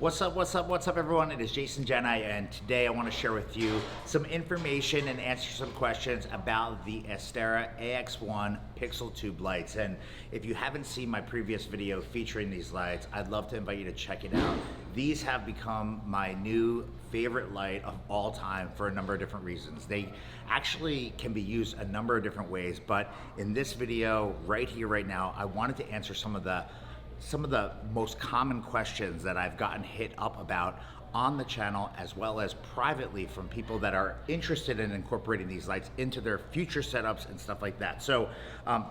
What's up, everyone? It is Jason Jani, and today I want to share with you some information and answer some questions about the ASTERA AX1 pixel tube lights. And if you haven't seen my previous video featuring these lights, I'd love to invite you to check it out. These have become my new favorite light of all time for a number of different reasons. They actually can be used a number of different ways, but in this video right here, right now, I wanted to answer some of the most common questions that I've gotten hit up about on the channel, as well as privately from people that are interested in incorporating these lights into their future setups and stuff like that. So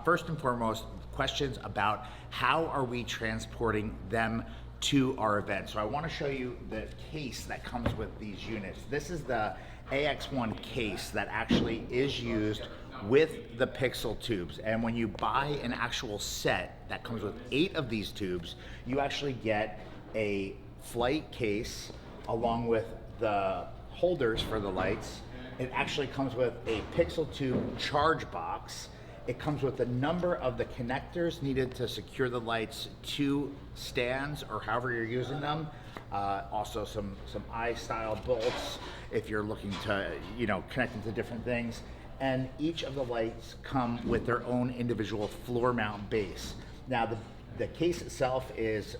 first and foremost, questions about how are we transporting them to our event. So I want to show you the case that comes with these units. This is the AX1 case that actually is used with the pixel tubes, and when you buy an actual set that comes with 8 of these tubes, you actually get a flight case along with the holders for the lights. It actually comes with a pixel tube charge box. It comes with a number of the connectors needed to secure the lights to stands or however you're using them. Also some I-style bolts if you're looking to, connect them to different things. And each of the lights come with their own individual floor mount base. Now the case itself is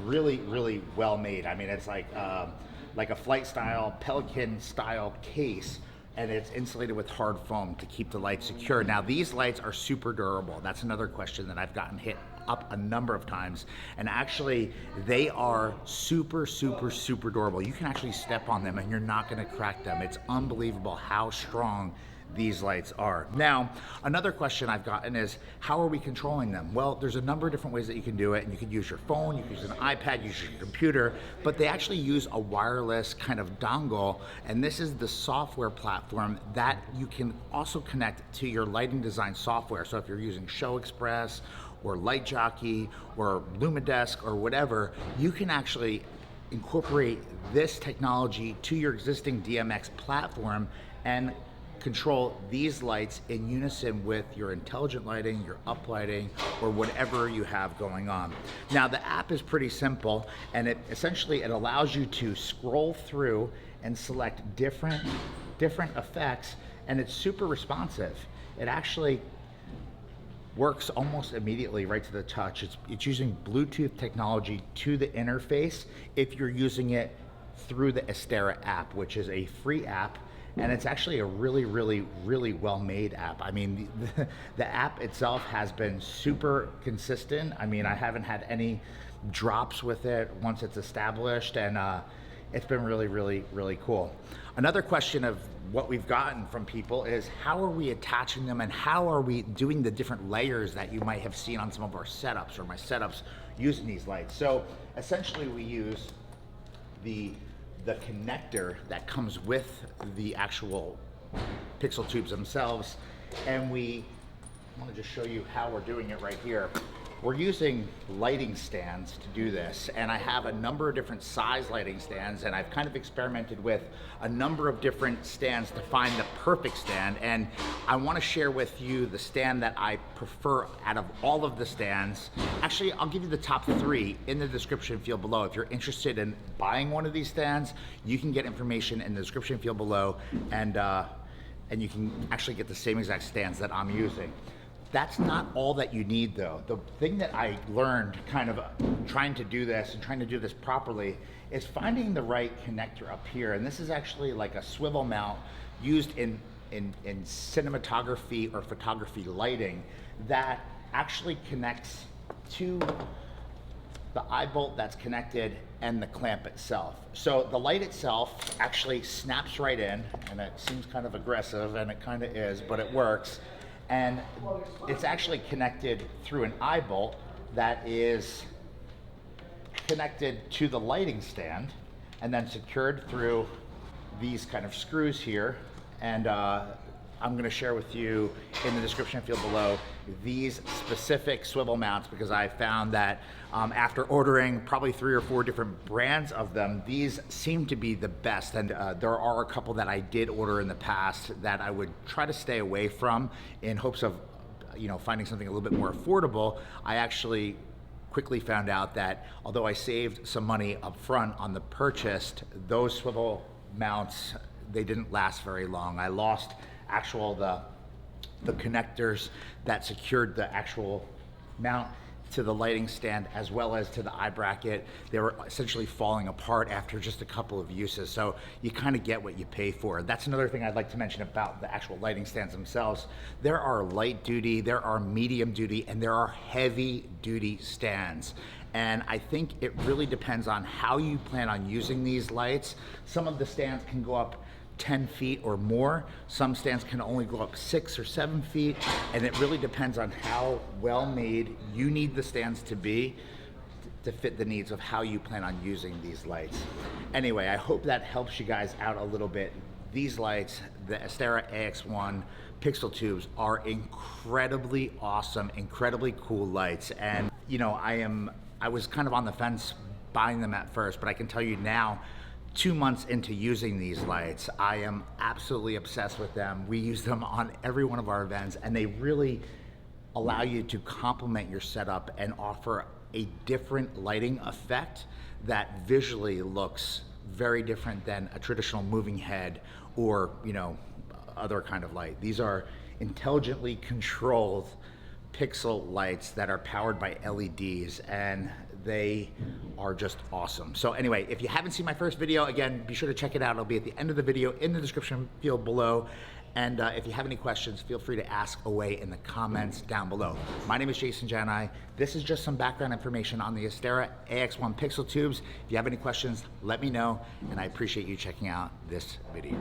really well made. I mean, it's like a flight style, Pelican style case, and it's insulated with hard foam to keep the lights secure. Now these lights are super durable. That's another question that I've gotten hit up a number of times, and actually they are super durable. You can actually step on them and you're not going to crack them. It's unbelievable how strong these lights are. Now, another question I've gotten is, how are we controlling them? Well, there's a number of different ways that you can do it, and you can use your phone, you can use an iPad, use your computer, but they actually use a wireless kind of dongle, and this is the software platform that you can also connect to your lighting design software. So if you're using Show Express or Light Jockey or Lumidesk or whatever, you can actually incorporate this technology to your existing DMX platform and control these lights in unison with your intelligent lighting, your uplighting, or whatever you have going on. Now the app is pretty simple, and it allows you to scroll through and select different effects, and it's super responsive. It actually works almost immediately right to the touch. It's using Bluetooth technology to the interface if you're using it through the ASTERA app, which is a free app. And it's actually a really well-made app. I mean, the app itself has been super consistent. I mean, I haven't had any drops with it once it's established, and it's been really cool. Another question of what we've gotten from people is, how are we attaching them and how are we doing the different layers that you might have seen on some of our setups or my setups using these lights? So essentially we use the connector that comes with the actual pixel tubes themselves, and I want to just show you how we're doing it right here. We're using lighting stands to do this, and I have a number of different size lighting stands, and I've kind of experimented with a number of different stands to find the perfect stand, and I want to share with you the stand that I prefer out of all of the stands. Actually, I'll give you the top 3 in the description field below. If you're interested in buying one of these stands, you can get information in the description field below, and you can actually get the same exact stands that I'm using. That's not all that you need, though. The thing that I learned kind of trying to do this and trying to do this properly is finding the right connector up here. And this is actually like a swivel mount used in cinematography or photography lighting that actually connects to the eye bolt that's connected and the clamp itself. So the light itself actually snaps right in, and it seems kind of aggressive, and it kind of is, but it works. And it's actually connected through an eye bolt that is connected to the lighting stand and then secured through these kind of screws here. And I'm going to share with you in the description field below these specific swivel mounts, because I found that after ordering probably 3 or 4 different brands of them, these seem to be the best. And there are a couple that I did order in the past that I would try to stay away from in hopes of finding something a little bit more affordable. I actually quickly found out that although I saved some money up front on the purchase, those swivel mounts, they didn't last very long. I lost the connectors that secured the actual mount to the lighting stand as well as to the eye bracket. They were essentially falling apart after just a couple of uses. So you kind of get what you pay for. That's another thing I'd like to mention about the actual lighting stands themselves. There are light duty, there are medium duty, and there are heavy duty stands. And I think it really depends on how you plan on using these lights. Some of the stands can go up 10 feet or more. Some stands can only go up 6 or 7 feet, and it really depends on how well made you need the stands to be to fit the needs of how you plan on using these lights. Anyway, I hope that helps you guys out a little bit. These lights, the ASTERA AX1 pixel tubes, are incredibly awesome, incredibly cool lights. And you know, I was kind of on the fence buying them at first, but I can tell you now, 2 months into using these lights, I am absolutely obsessed with them. We use them on every one of our events, and they really allow you to complement your setup and offer a different lighting effect that visually looks very different than a traditional moving head or, you know, other kind of light. These are intelligently controlled pixel lights that are powered by LEDs, and they are just awesome. So anyway, if you haven't seen my first video, again, be sure to check it out. It'll be at the end of the video in the description field below. And if you have any questions, feel free to ask away in the comments down below. My name is Jason Jani. This is just some background information on the ASTERA AX1 pixel tubes. If you have any questions, let me know, and I appreciate you checking out this video.